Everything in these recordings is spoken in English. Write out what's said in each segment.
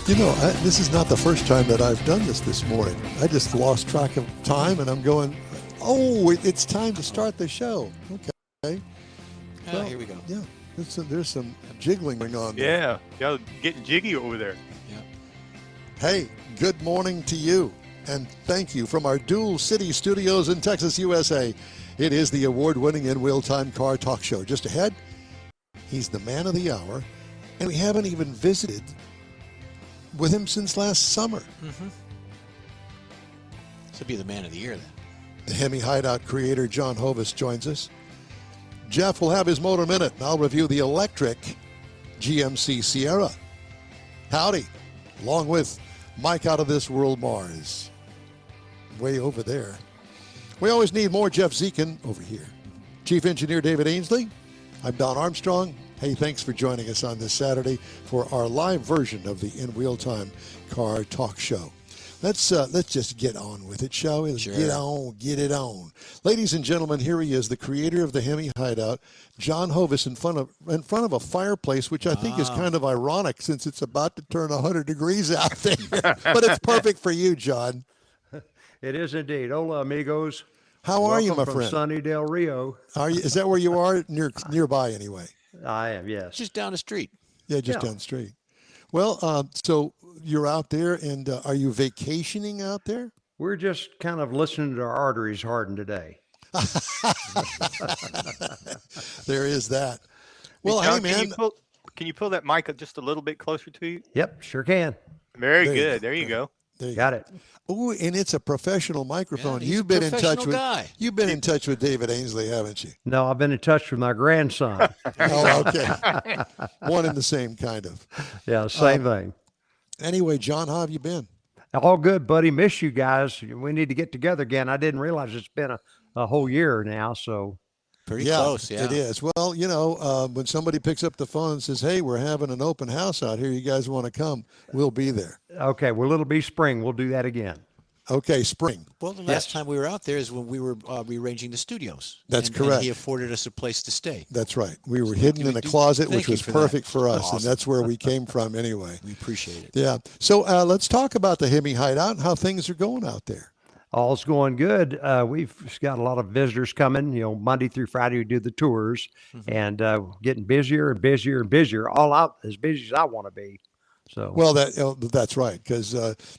This is not the first time that I've done this morning. I just lost track of time, and I'm going, it's time to start the show. Okay. Well, here we go. Yeah, there's some jiggling going on there. Yeah, y'all getting jiggy over there. Yeah. Hey, good morning to you, and thank you from our Dual City studios in Texas, USA. It is the award-winning In Wheel Time Car Talk Show. Just ahead, he's the man of the hour, and we haven't even visited with him since last summer. Mm-hmm. This will be the man of the year then. The Hemi Hideout creator, John Hovis, joins us. Jeff will have his Motor Minute, and I'll review the electric GMC Sierra. Howdy, along with Mike Out of This World Mars. Way over there. We always need more Jeff Zekin over here. Chief Engineer David Ainsley. I'm Don Armstrong. Hey, thanks for joining us on this Saturday for our live version of the In Wheel Time Car Talk Show. Let's just get on with it, shall we? Let's Sure. get it on. Ladies and gentlemen, here he is, the creator of the Hemi Hideout, John Hovis, in front of a fireplace, which I think is kind of ironic since it's about to turn 100 degrees out there. But it's perfect for you, John. It is indeed. Hola, amigos. How are you, my Welcome friend? from sunny Del Rio. Are you? Is that where you are? Nearby, anyway. I am, yes. Just down the street. Yeah, just down the street. Well, so you're out there, and are you vacationing out there? We're just kind of listening to our arteries harden today. There is that. Well, John, hey, man. Can you pull that mic up just a little bit closer to you? Yep, sure can. Very There you good. go. There you go. There you Got it. Oh, and it's a professional microphone. Yeah, he's You've a been in touch professional with guy. You've been in touch with David Ainsley, haven't you? No, I've been in touch with my grandson. Oh, okay. One and the same, kind of. Yeah, same thing. Anyway, John, how have you been? All good, buddy. Miss you guys. We need to get together again. I didn't realize it's been a whole year now, so. Pretty close, yeah. It is. Well, when somebody picks up the phone and says, hey, we're having an open house out here, you guys want to come, we'll be there. Okay, well, it'll be spring. We'll do that again. Okay, spring. Well, the last time we were out there is when we were rearranging the studios. That's and correct. he afforded us a place to stay. That's right. We were hidden in a do- closet, thank which you was for that. perfect for us, Awesome. and that's where we came from anyway. We appreciate it. Yeah. So let's talk about the Hemi Hideout and how things are going out there. All's going good. We've got a lot of visitors coming. Monday through Friday we do the tours, and getting busier and busier and busier. All out as busy as I want to be. So Well, that's right, because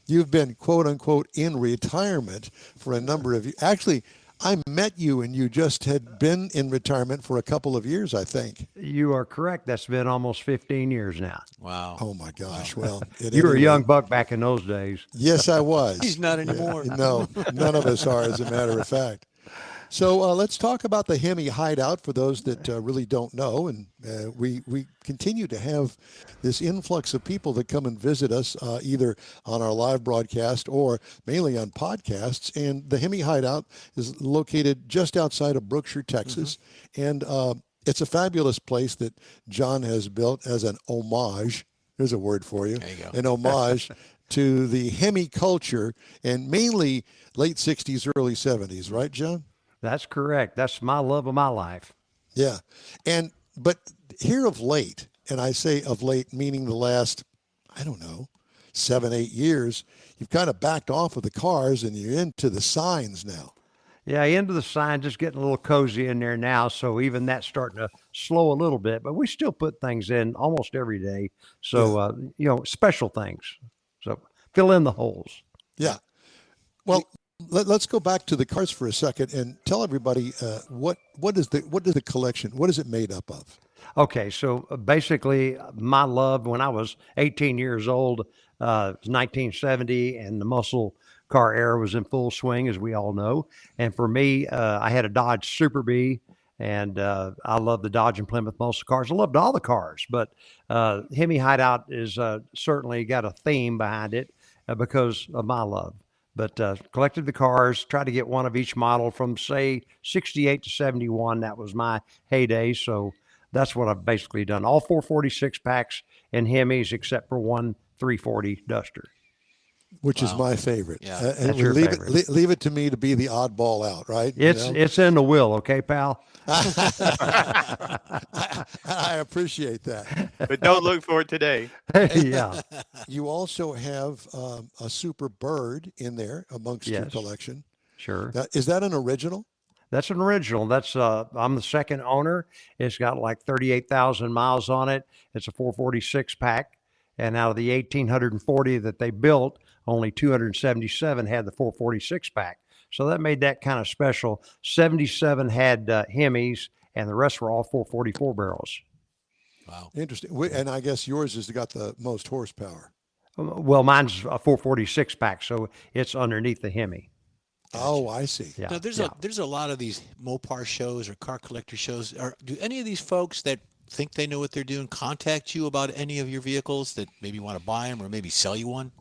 you've been, quote unquote, in retirement for a number of years. Actually, I met you and you just had been in retirement for a couple of years, I think. you are correct. That's been almost 15 years now. Wow. Oh my gosh! Well, You were a young buck back in those days. Yes, I was. He's not anymore. No, none of us are, as a matter of fact. So let's talk about the Hemi Hideout for those that really don't know. And we continue to have this influx of people that come and visit us either on our live broadcast or mainly on podcasts. And the Hemi Hideout is located just outside of Brookshire, Texas. And it's a fabulous place that John has built as an homage. There's a word for you. There you go. An homage to the Hemi culture, and mainly late 60s, early 70s. Right, John? That's correct. That's my love of my life. Yeah. But here of late, and I say of late, meaning the last, 7, 8 years, you've kind of backed off of the cars and you're into the signs now. Yeah, into the sign, just getting a little cozy in there now. So even that's starting to slow a little bit, but we still put things in almost every day. So, special things. So fill in the holes. Yeah. Well, let's go back to the cars for a second and tell everybody what is the collection? What is it made up of? Okay, so basically my love when I was 18 years old, it was 1970, and the muscle car era was in full swing, as we all know. And for me, I had a Dodge Superbird, and I love the Dodge and Plymouth muscle cars. I loved all the cars, but Hemi Hideout is certainly got a theme behind it because of my love. But collected the cars, tried to get one of each model from, say, 68 to 71. That was my heyday. So that's what I've basically done. All 446 packs and Hemis except for one 340 Duster. Which is my favorite. Yeah. And That's your favorite. leave it to me to be the oddball out, right? It's in the will, okay, pal? I appreciate that. But don't look for it today. Yeah. You also have a Superbird in there amongst your Yes. collection. Sure. Is that an original? That's an original. I'm the second owner. It's got like 38,000 miles on it. It's a 446 pack. And out of the 1,840 that they built, only 277 had the 446 pack. So that made that kind of special. 77 had Hemis, and the rest were all 444 barrels. Wow. Interesting. And I guess yours has got the most horsepower. Well, mine's a 446 pack, so it's underneath the Hemi. Oh, I see. Yeah. Now, there's a lot of these Mopar shows or car collector shows. Do any of these folks that think they know what they're doing contact you about any of your vehicles that maybe want to buy them or maybe sell you one?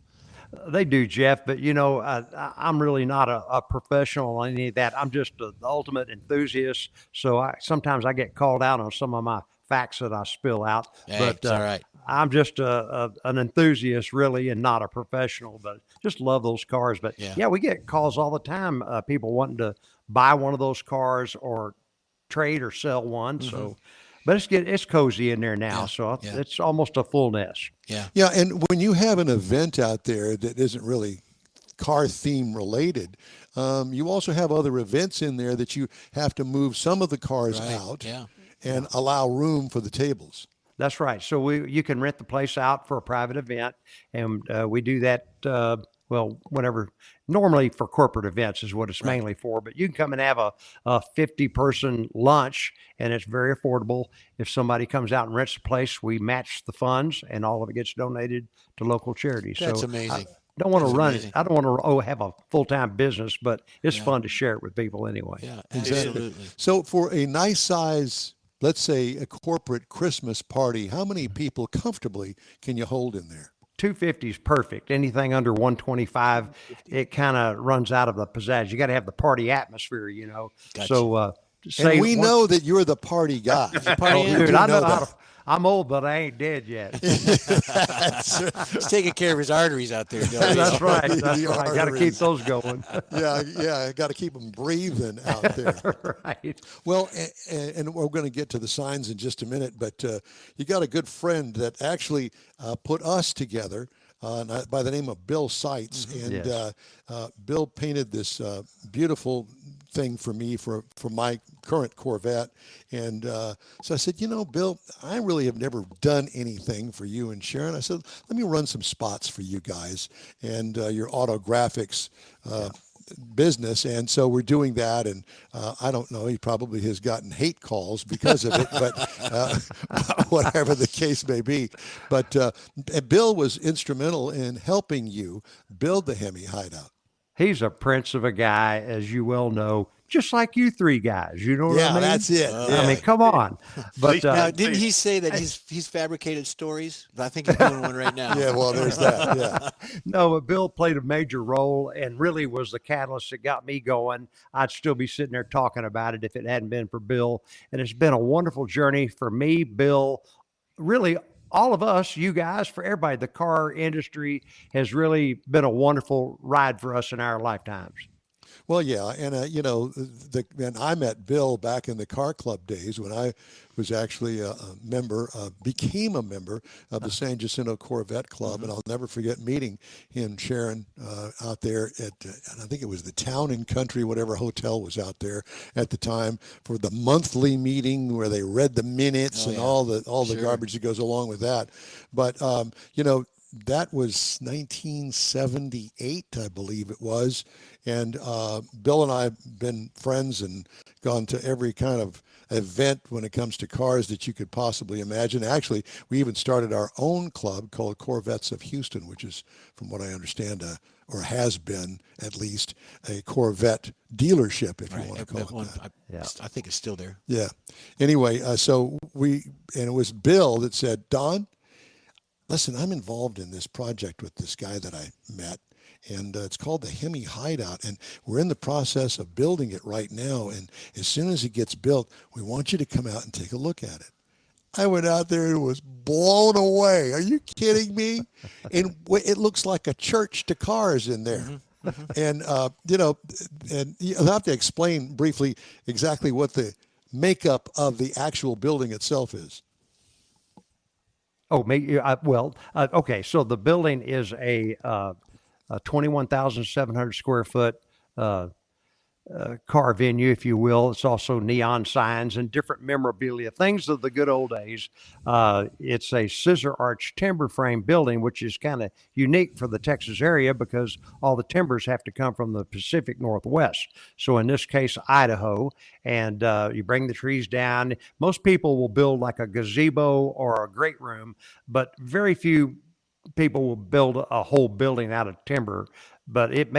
They do, Jeff, but I'm really not a professional on any of that. I'm just the ultimate enthusiast. So sometimes I get called out on some of my facts that I spill out. Hey, but it's all right. I'm just an enthusiast, really, and not a professional. But just love those cars. But Yeah. we get calls all the time. People wanting to buy one of those cars or trade or sell one. So, but it's cozy in there now. Yeah, So yeah. it's almost a full nest. Yeah. Yeah, and when you have an event out there that isn't really car theme related, you also have other events in there that you have to move some of the cars Right. out Yeah. and allow room for the tables. That's right. So you can rent the place out for a private event, and we do that. Whenever normally for corporate events is what it's mainly for. But you can come and have a 50-person lunch, and it's very affordable. If somebody comes out and rents the place, we match the funds, and all of it gets donated to local charities. That's so amazing. I don't want to That's run amazing. it. I don't want to have a full-time business, but it's Yeah. fun to share it with people anyway. Yeah, Exactly. absolutely. So for a nice size, let's say a corporate Christmas party, how many people comfortably can you hold in there? 250 is perfect. Anything under 125, it kind of runs out of the pizzazz. You got to have the party atmosphere, Gotcha. So, And we know that you're the party guy. Party We animal. do dude, I know that. how to, I'm old, but I ain't dead yet. He's taking care of his arteries out there. Don't he? That's right. The That's right. Got to keep arteries. those going. Yeah, got to keep them breathing out there. Right. Well, and we're going to get to the signs in just a minute, but you got a good friend that actually put us together by the name of Bill Seitz. And Yes. Bill painted this beautiful thing for me for my current Corvette. And so I said, Bill, I really have never done anything for you and Sharon. I said, let me run some spots for you guys and your autographics business. And so we're doing that. And I don't know, he probably has gotten hate calls because of it, but whatever the case may be. But Bill was instrumental in helping you build the Hemi Hideout. He's a prince of a guy, as you well know, just like you three guys. You know what I mean? That's it. I mean, come on. But Now, didn't he say that he's fabricated stories? I think he's doing one right now. Yeah, well, there's that. Yeah. no, but Bill played a major role and really was the catalyst that got me going. I'd still be sitting there talking about it if it hadn't been for Bill. And it's been a wonderful journey for me, Bill, really all of us, you guys, for everybody. The car industry has really been a wonderful ride for us in our lifetimes. Well, yeah, and and I met Bill back in the car club days when I was actually a member, became a member of the San Jacinto Corvette Club, and I'll never forget meeting him, Sharon, out there at I think it was the Town and Country, whatever hotel was out there at the time, for the monthly meeting where they read the minutes and all the Sure. garbage that goes along with that. But that was 1978, I believe it was. And Bill and I have been friends and gone to every kind of event when it comes to cars that you could possibly imagine. Actually, we even started our own club called Corvettes of Houston, which is, from what I understand, or has been at least, a Corvette dealership, if you want to call it that. I think it's still there. Yeah. Anyway, and it was Bill that said, Don, listen, I'm involved in this project with this guy that I met, and it's called the Hemi Hideout, and we're in the process of building it right now, and as soon as it gets built, we want you to come out and take a look at it. I went out there and was blown away. Are you kidding me? And it looks like a church to cars in there. And, and you'll have to explain briefly exactly what the makeup of the actual building itself is. Oh, maybe. Okay. So the building is a 21,700 square foot car venue, if you will. It's also neon signs and different memorabilia, things of the good old days. It's a scissor arch timber frame building, which is kind of unique for the Texas area because all the timbers have to come from the Pacific Northwest. So in this case, Idaho, and you bring the trees down. Most people will build like a gazebo or a great room, but very few people will build a whole building out of timber. But it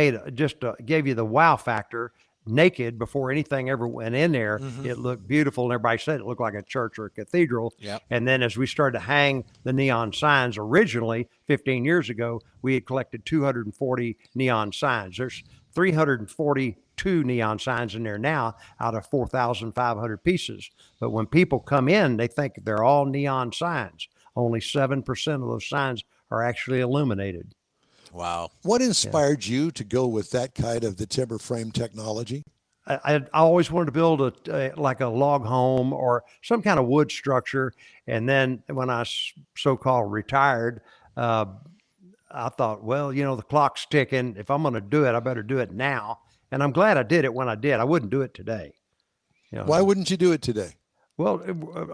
gave you the wow factor naked before anything ever went in there. It looked beautiful, and everybody said it looked like a church or a cathedral. Yep. And then as we started to hang the neon signs, originally 15 years ago, we had collected 240 neon signs. There's 342 neon signs in there now out of 4,500 pieces. But when people come in, they think they're all neon signs. Only 7% of those signs are actually illuminated. Wow. What inspired you to go with that kind of the timber frame technology? I always wanted to build like a log home or some kind of wood structure. And then when I so-called retired, I thought, well, the clock's ticking. If I'm going to do it, I better do it now. And I'm glad I did it when I did. I wouldn't do it today. Why wouldn't you do it today? Well,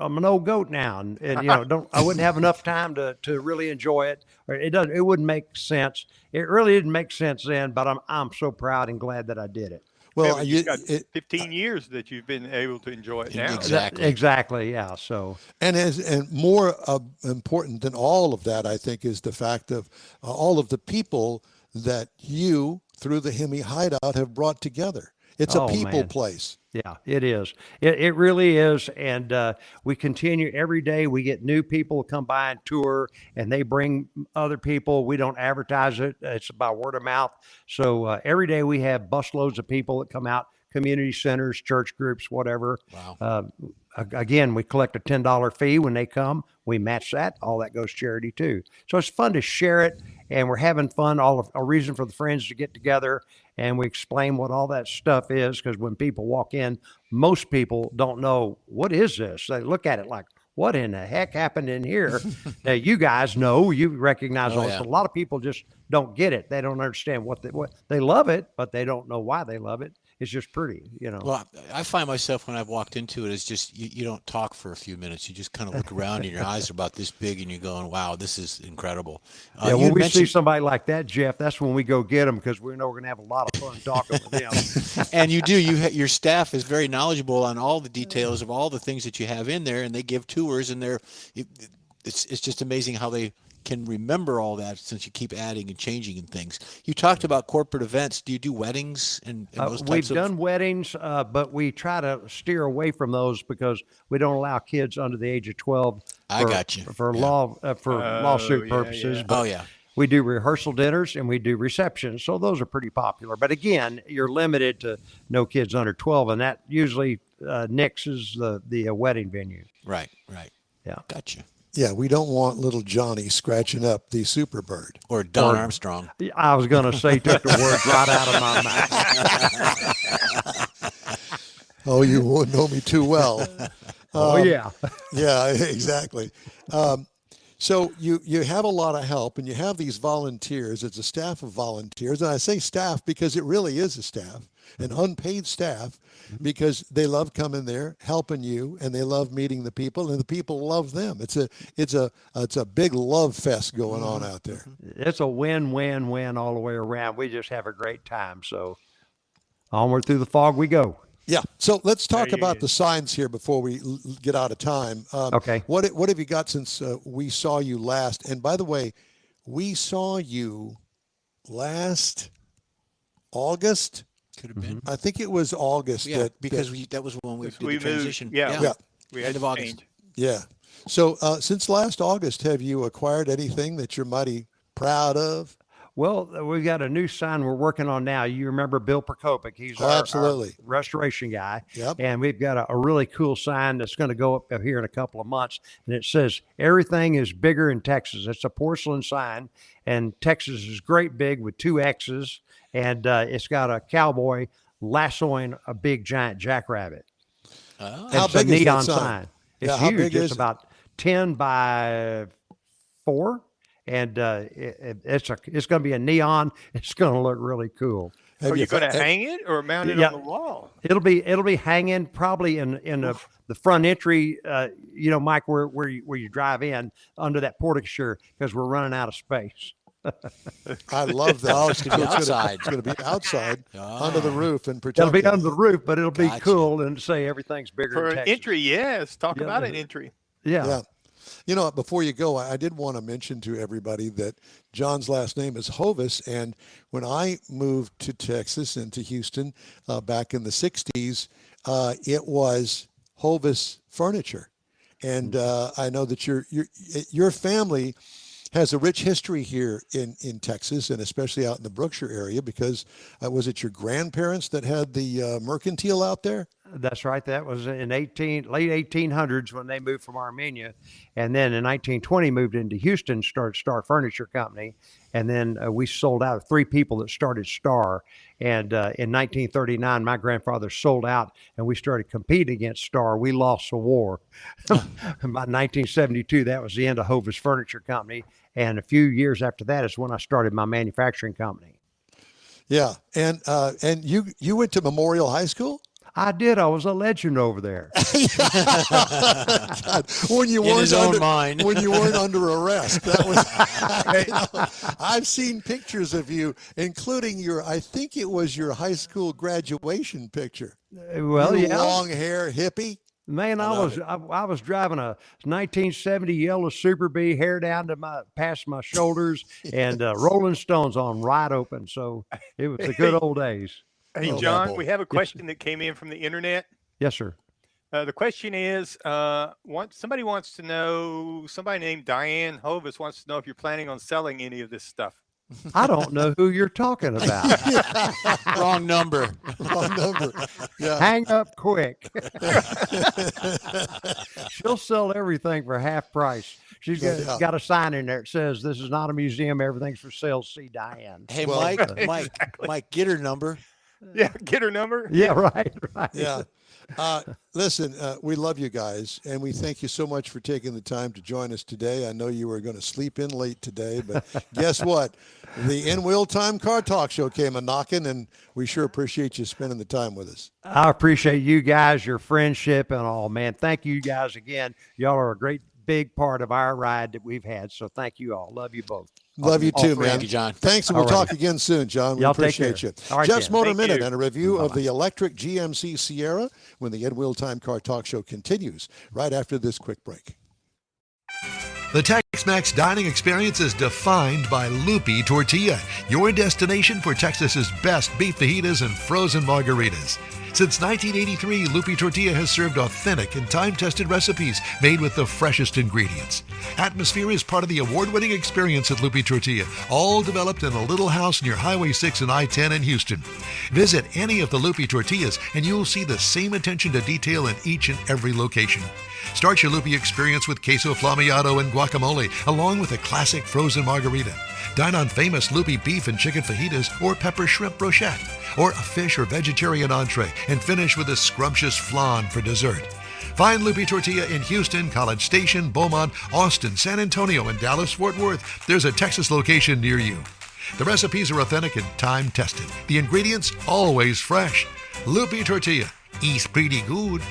I'm an old goat now, and I wouldn't have enough time to really enjoy it. Or it wouldn't make sense. It really didn't make sense then, but I'm so proud and glad that I did it. Well, you've got 15 years that you've been able to enjoy it now. Exactly. Yeah. So, and more important than all of that, I think, is the fact of all of the people that you, through the Hemi Hideout, have brought together. It's a people place. Yeah, it is. It really is. And we continue every day. We get new people come by and tour, and they bring other people. We don't advertise it. It's by word of mouth. So every day we have busloads of people that come out, community centers, church groups, whatever. Wow. Again, we collect a $10 fee when they come. We match that. All that goes charity too. So it's fun to share it, and we're having fun. A reason for the friends to get together, and we explain what all that stuff is, because when people walk in, most people don't know, what is this? They look at it like, what in the heck happened in here? Now, you guys know, you recognize all this. A lot of people just don't get it. They don't understand what they love it, but they don't know why they love it. It's just pretty, Well, I find myself when I've walked into it, it's just you don't talk for a few minutes. You just kind of look around and your eyes are about this big and you're going, wow, this is incredible. When we see somebody like that, Jeff, that's when we go get them, because we know we're going to have a lot of fun talking with them. And you do. Your staff is very knowledgeable on all the details of all the things that you have in there, and they give tours, and it's just amazing how they can remember all that, since you keep adding and changing and things. You talked about corporate events. Do you do weddings and those types We've done weddings, but we try to steer away from those because we don't allow kids under the age of 12 for lawsuit purposes. Yeah. But we do rehearsal dinners and we do receptions, so those are pretty popular. But again, you're limited to no kids under 12, and that usually nixes the wedding venue. Right. Yeah. Gotcha. Yeah, we don't want little Johnny scratching up the Superbird. Or Don Armstrong. I was going to say, took the words right out of my mouth. Oh, you won't know me too well. Yeah. Yeah, exactly. So you have a lot of help, and you have these volunteers. It's a staff of volunteers. And I say staff because it really is a staff, an unpaid staff, because they love coming there, helping you, and they love meeting the people, and the people love them. It's a big love fest going on out there. It's a win-win-win all the way around. We just have a great time. So onward through the fog we go. Yeah. So let's talk about the signs here before we get out of time. Okay. What have you got since we saw you last? And by the way, we saw you last August. Could have been. I think it was August. Yeah, because that was when we did the transition. Yeah. We end of August. Yeah. So since last August, have you acquired anything that you're mighty proud of? Well, we've got a new sign we're working on now. You remember Bill Prokopic. He's our restoration guy. Yep. And we've got a really cool sign that's going to go up here in a couple of months. And it says, everything is bigger in Texas. It's a porcelain sign. And Texas is great big with 2 X's. And it's got a cowboy lassoing a big giant jackrabbit. How it's big a is that neon sign? sign. It's Yeah, how huge. big is It's it? about 10 by 4. And it's going to be a neon. It's going to look really cool. Are you going to hang it or mount it on the wall? It'll be hanging probably in the front entry, Mike, where you drive in under that portico because we're running out of space. I love that. Oh, it's going to be outside. It's going to be outside under the roof and protect. It'll be under the roof, but it'll be cool and say everything's bigger for in an Texas. entry. Yes, talk about an entry. Yeah. You know, before you go, I did want to mention to everybody that John's last name is Hovis. And when I moved to Texas and to Houston back in the 60s, it was Hovis Furniture. And I know that your family has a rich history here in Texas, and especially out in the Brookshire area, because was it your grandparents that had the mercantile out there? That's right. That was in late 1800s when they moved from Armenia. And then in 1920 moved into Houston, started Star Furniture Company. And then we sold out of 3 people that started Star. And in 1939, my grandfather sold out and we started competing against Star. We lost the war. By 1972, that was the end of Hovis Furniture Company. And a few years after that is when I started my manufacturing company. Yeah. And you went to Memorial High School? I did. I was a legend over there. God, when you weren't under arrest. That was, I've seen pictures of you, including I think it was your high school graduation picture. Well, long hair, hippie. Man, I was driving a 1970 yellow Superbird, hair down to past my shoulders, and Rolling Stones on wide open. So it was the good old days. Hey, John, we have a question that came in from the internet. Yes, sir. The question is, somebody wants to know, somebody named Diane Hovis wants to know if you're planning on selling any of this stuff. I don't know who you're talking about. Wrong number. Wrong number. Yeah. Hang up quick. She'll sell everything for half price. She's got a sign in there that says, "This is not a museum. Everything's for sale. See Diane." Hey, Well, Mike, get her number. Yeah, get her number. Yeah, right. Yeah. Listen, we love you guys, and we thank you so much for taking the time to join us today. I know you were going to sleep in late today, but guess what? The In Wheel Time Car Talk Show came a-knocking, and we sure appreciate you spending the time with us. I appreciate you guys, your friendship and all, man. Thank you guys again. Y'all are a great big part of our ride that we've had, so thank you all. Love you both. Love you too, man. Thank you, John. Thanks, and we'll talk again soon, John. We appreciate you. All right, Jeff's then. Motor Minute and a review of the electric GMC Sierra when the In Wheel Time Car Talk Show continues right after this quick break. The Tex-Mex dining experience is defined by Lupe Tortilla, your destination for Texas's best beef fajitas and frozen margaritas. Since 1983, Lupe Tortilla has served authentic and time-tested recipes made with the freshest ingredients. Atmosphere is part of the award-winning experience at Lupe Tortilla, all developed in a little house near Highway 6 and I-10 in Houston. Visit any of the Lupe Tortillas and you'll see the same attention to detail in each and every location. Start your Lupe experience with queso flamiado and guacamole, along with a classic frozen margarita. Dine on famous Lupe beef and chicken fajitas or pepper shrimp brochette, or a fish or vegetarian entree, and finish with a scrumptious flan for dessert. Find Lupe Tortilla in Houston, College Station, Beaumont, Austin, San Antonio, and Dallas-Fort Worth. There's a Texas location near you. The recipes are authentic and time-tested. The ingredients always fresh. Lupe Tortilla. Eats pretty good.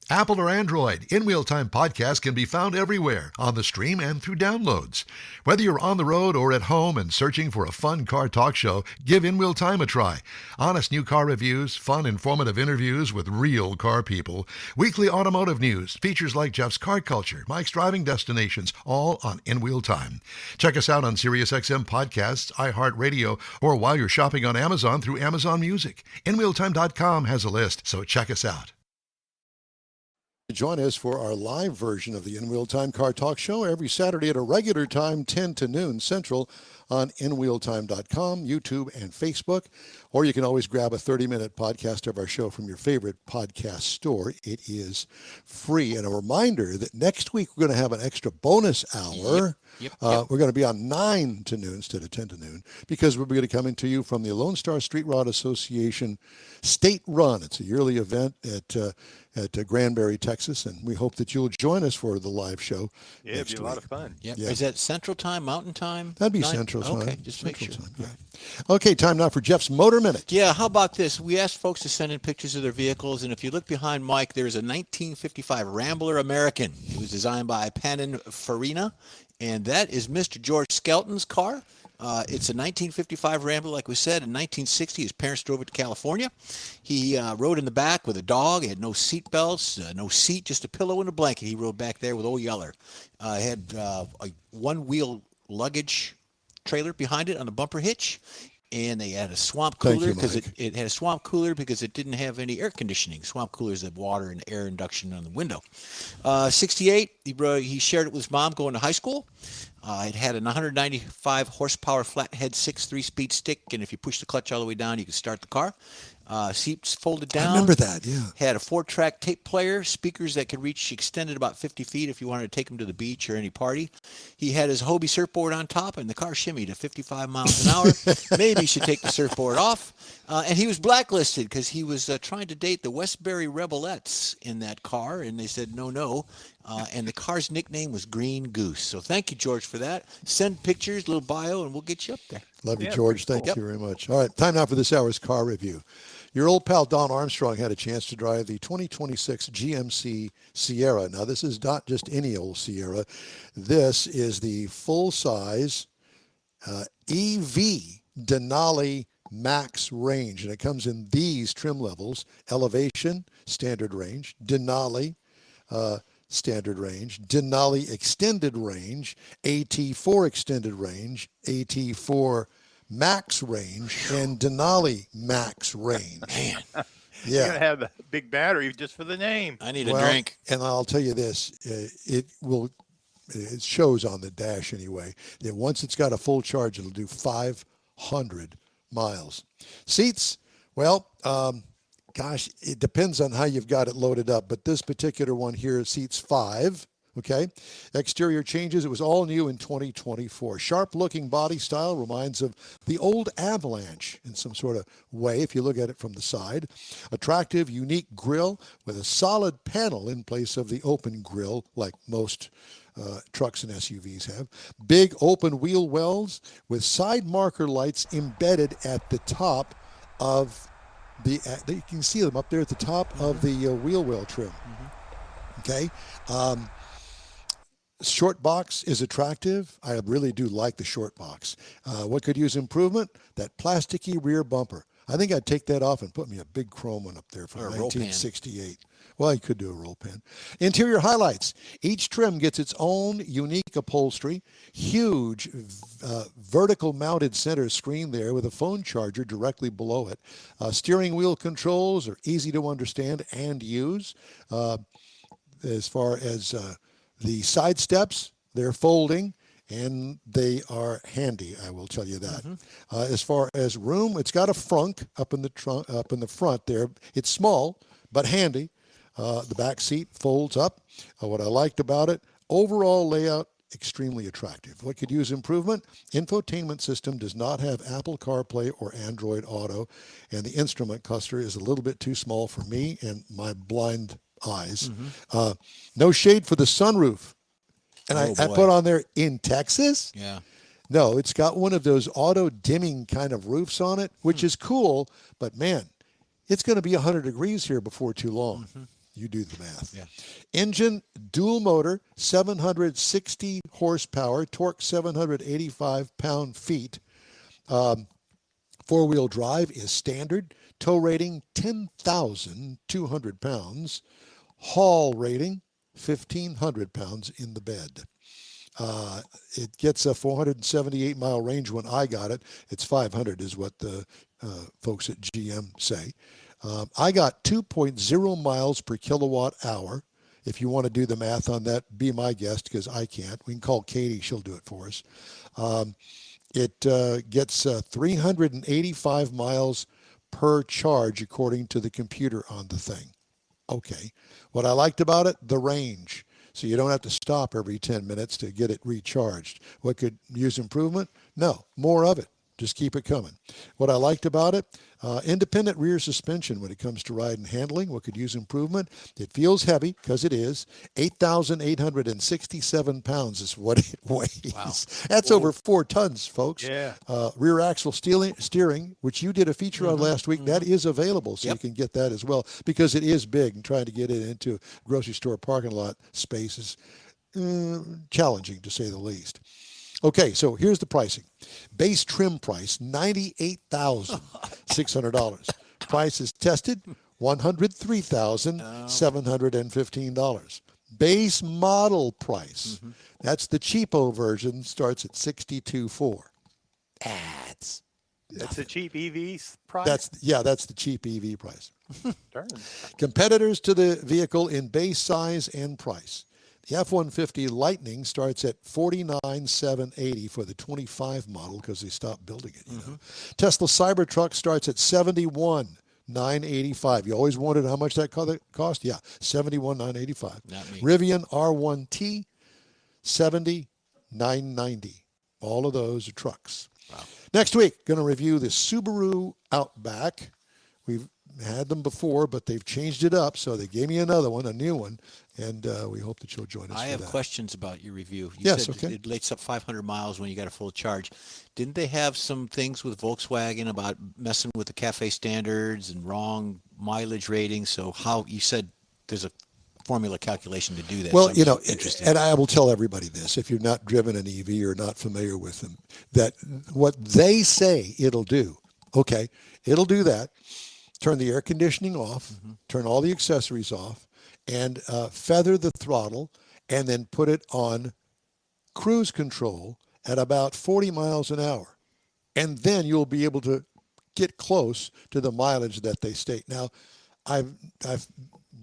Apple or Android, In Wheel Time podcast can be found everywhere, on the stream and through downloads. Whether you're on the road or at home and searching for a fun car talk show, give In Wheel Time a try. Honest new car reviews, fun, informative interviews with real car people, weekly automotive news, features like Jeff's Car Culture, Mike's Driving Destinations, all on In Wheel Time. Check us out on SiriusXM Podcasts, iHeartRadio, or while you're shopping on Amazon through Amazon Music. InWheelTime.com has a list, so check us out. Join us for our live version of the In Wheel Time Car Talk Show every Saturday at a regular time, 10 to noon Central, on InWheelTime.com, YouTube, and Facebook. Or you can always grab a 30-minute podcast of our show from your favorite podcast store. It is free. And a reminder that next week we're going to have an extra bonus hour. Yep. We're going to be on 9 to noon instead of 10 to noon because we're going to be coming to you from the Lone Star Street Rod Association State Run. It's a yearly event at Granbury, Texas, and we hope that you'll join us for the live show. Yeah, it'd be a lot of fun. Yep. Yeah. Is that Central Time, Mountain Time? That'd be 9? Central Time. Okay, just make Central sure. Time, yeah. Okay, time now for Jeff's Motor Minute. Yeah, how about this? We asked folks to send in pictures of their vehicles, and if you look behind Mike, there's a 1955 Rambler American. It was designed by Pininfarina, and that is Mr. George Skelton's car. It's a 1955 Rambler, like we said. In 1960, his parents drove it to California. He rode in the back with a dog. He had no seat belts, no seat, just a pillow and a blanket. He rode back there with old Yeller. Had a one-wheel luggage trailer behind it on a bumper hitch. And they had a swamp cooler because it had a swamp cooler because it didn't have any air conditioning. Swamp coolers have water and air induction on the window. 68, he shared it with his mom going to high school. It had an 195 horsepower flathead 3-speed stick, and if you push the clutch all the way down, you could start the car. Seats folded down. I remember that, yeah. Had a 4-track tape player, speakers that could reach extended about 50 feet if you wanted to take them to the beach or any party. He had his Hobie surfboard on top, and the car shimmied at 55 miles an hour. Maybe he should take the surfboard off. And he was blacklisted because he was trying to date the Westbury Rebelettes in that car, and they said no. And the car's nickname was Green Goose. So thank you, George, for that. Send pictures, little bio, and we'll get you up there. Love you, George. Thank you very much. All right, time now for this hour's car review. Your old pal Don Armstrong had a chance to drive the 2026 GMC Sierra. Now, this is not just any old Sierra. This is the full-size EV Denali Max range, and it comes in these trim levels: Elevation, standard range; Denali, standard range; Denali extended range; AT4 extended range; AT4 Max range, and Denali Max range. Man, You're going to have a big battery just for the name. I need a drink. And I'll tell you this, it shows on the dash anyway, that once it's got a full charge, it'll do 500 miles. Seats, well, gosh, it depends on how you've got it loaded up, but this particular one here seats 5. Okay. Exterior changes. It was all new in 2024. Sharp-looking body style reminds of the old Avalanche in some sort of way, if you look at it from the side. Attractive, unique grille with a solid panel in place of the open grille, like most trucks and SUVs have. Big open wheel wells with side marker lights embedded at the top of you can see them up there at the top of the wheel well trim. Okay. Short box is attractive. I really do like the short box. What could use improvement? That plasticky rear bumper. I think I'd take that off and put me a big chrome one up there from 1968. Well, you could do a roll pan. Interior highlights. Each trim gets its own unique upholstery. Huge vertical mounted center screen there with a phone charger directly below it. Steering wheel controls are easy to understand and use. As far as the side steps, they're folding, and they are handy, I will tell you that. As far as room, it's got a frunk up in the front there. It's small, but handy. The back seat folds up. What I liked about it, overall layout, extremely attractive. What could use improvement? Infotainment system does not have Apple CarPlay or Android Auto, and the instrument cluster is a little bit too small for me and my blind eyes. No shade for the sunroof. And I put on there, in Texas? Yeah. No, it's got one of those auto dimming kind of roofs on it, which is cool, but man, it's going to be 100 degrees here before too long. You do the math. Yeah. Engine, dual motor, 760 horsepower, torque 785 pound-feet. Four-wheel drive is standard. Tow rating, 10,200 pounds. Haul rating, 1,500 pounds in the bed. It gets a 478-mile range when I got it. It's 500 is what the folks at GM say. I got 2.0 miles per kilowatt hour. If you want to do the math on that, be my guest because I can't. We can call Katy. She'll do it for us. It gets 385 miles per charge according to the computer on the thing. Okay. What I liked about it, the range. So you don't have to stop every 10 minutes to get it recharged. What could use improvement? No, more of it. Just keep it coming. What I liked about it, independent rear suspension when it comes to ride and handling. What could use improvement? It feels heavy, because it is. 8,867 pounds is what it weighs. Wow. That's over 4 tons, folks. Yeah. Rear axle steering, which you did a feature on last week, that is available, so you can get that as well, because it is big, and trying to get it into grocery store parking lot space is challenging, to say the least. Okay, so here's the pricing. Base trim price, $98,600. Price is tested, $103,715. Base model price, that's the cheapo version, starts at $62,400. That's the cheap EV's price. that's the cheap EV price. Darn. Competitors to the vehicle in base size and price. The F-150 Lightning starts at $49,780 for the 25 model, because they stopped building it. Tesla Cybertruck starts at $71,985. You always wondered how much that cost? Yeah, $71,985. Not me. Rivian R1T, $70,990. All of those are trucks. Wow. Next week, going to review the Subaru Outback. We've had them before, but they've changed it up, so they gave me another one, a new one, and we hope that you'll join us. I for have that. questions about your review. You Yes, said okay. it lights up 500 miles when you got a full charge. Didn't they have some things with Volkswagen about messing with the CAFE standards and wrong mileage ratings? So how you said there's a formula calculation to do that. Well, so you know, interesting. and I will tell everybody this, if you're not driven an EV or not familiar with them, that what they say it'll do, okay, it'll do that. Turn the air conditioning off, turn all the accessories off, and feather the throttle, and then put it on cruise control at about 40 miles an hour. And then you'll be able to get close to the mileage that they state. Now, I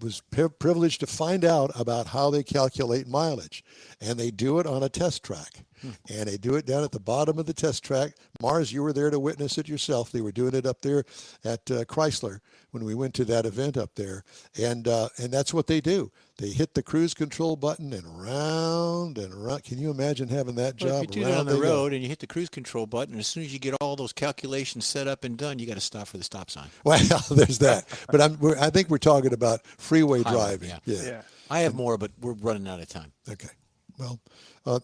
was privileged to find out about how they calculate mileage, and they do it on a test track. And they do it down at the bottom of the test track. Mars, you were there to witness it yourself. They were doing it up there at Chrysler when we went to that event up there. And that's what they do. They hit the cruise control button and round and round. Can you imagine having that Well, job? if you do it on the road and you hit the cruise control button, as soon as you get all those calculations set up and done, you got to stop for the stop sign. Well, there's that. But I think we're talking about freeway Highway, driving. Yeah. I have more, but we're running out of time. Okay. Well,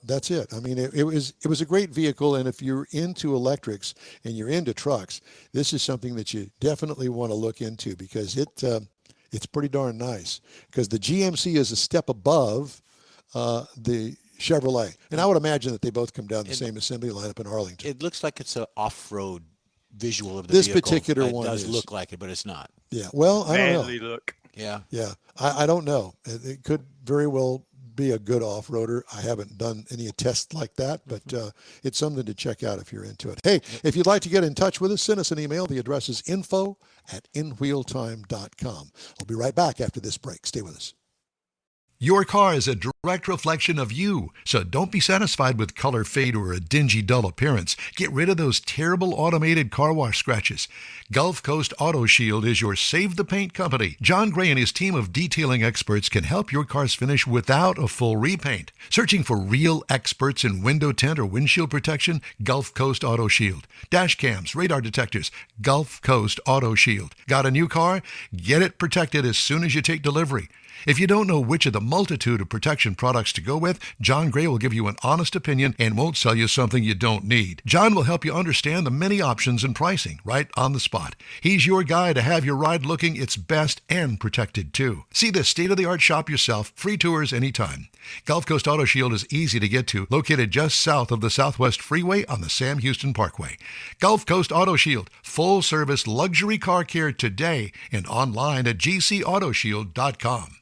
that's it. I mean, it was a great vehicle, and if you're into electrics and you're into trucks, this is something that you definitely want to look into, because it's pretty darn nice. Because the GMC is a step above the Chevrolet, and I would imagine that they both come down the same assembly line up in Arlington. It looks like it's an off-road visual of the This vehicle. particular one It does is. look like it, but it's not. Yeah. Well, I don't know. Manly look. Yeah. Yeah, I don't know. It could very well be a good off-roader. I haven't done any tests like that, but it's something to check out if you're into it. Hey, if you'd like to get in touch with us, send us an email. The address is info@inwheeltime.com. I'll be right back after this break. Stay with us. Your car is a direct reflection of you, so don't be satisfied with color fade or a dingy, dull appearance. Get rid of those terrible automated car wash scratches. Gulf Coast Auto Shield is your Save the Paint company. John Gray and his team of detailing experts can help your car's finish without a full repaint. Searching for real experts in window tint or windshield protection? Gulf Coast Auto Shield. Dash cams, radar detectors, Gulf Coast Auto Shield. Got a new car? Get it protected as soon as you take delivery. If you don't know which of the multitude of protection products to go with, John Gray will give you an honest opinion and won't sell you something you don't need. John will help you understand the many options and pricing right on the spot. He's your guy to have your ride looking its best and protected too. See the state-of-the-art shop yourself. Free tours anytime. Gulf Coast Auto Shield is easy to get to, located just south of the Southwest Freeway on the Sam Houston Parkway. Gulf Coast Auto Shield, full-service luxury car care today and online at gcautoshield.com.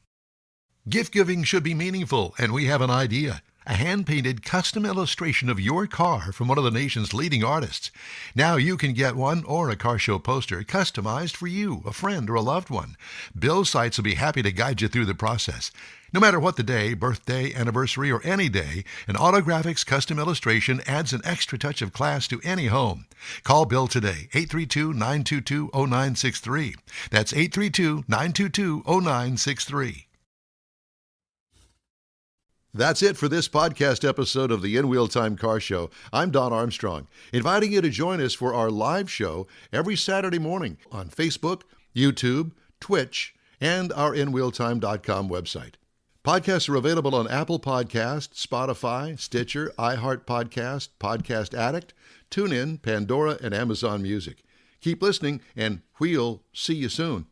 Gift giving should be meaningful, and we have an idea. a hand-painted custom illustration of your car from one of the nation's leading artists. Now you can get one or a car show poster customized for you, a friend, or a loved one. Bill's Sites will be happy to guide you through the process. No matter what the day, birthday, anniversary, or any day, an Autographics custom illustration adds an extra touch of class to any home. Call Bill today, 832-922-0963. That's 832-922-0963. That's it for this podcast episode of the In Wheel Time Car Show. I'm Don Armstrong, inviting you to join us for our live show every Saturday morning on Facebook, YouTube, Twitch, and our InWheelTime.com website. Podcasts are available on Apple Podcasts, Spotify, Stitcher, iHeart Podcast, Podcast Addict, TuneIn, Pandora, and Amazon Music. Keep listening, and we'll see you soon.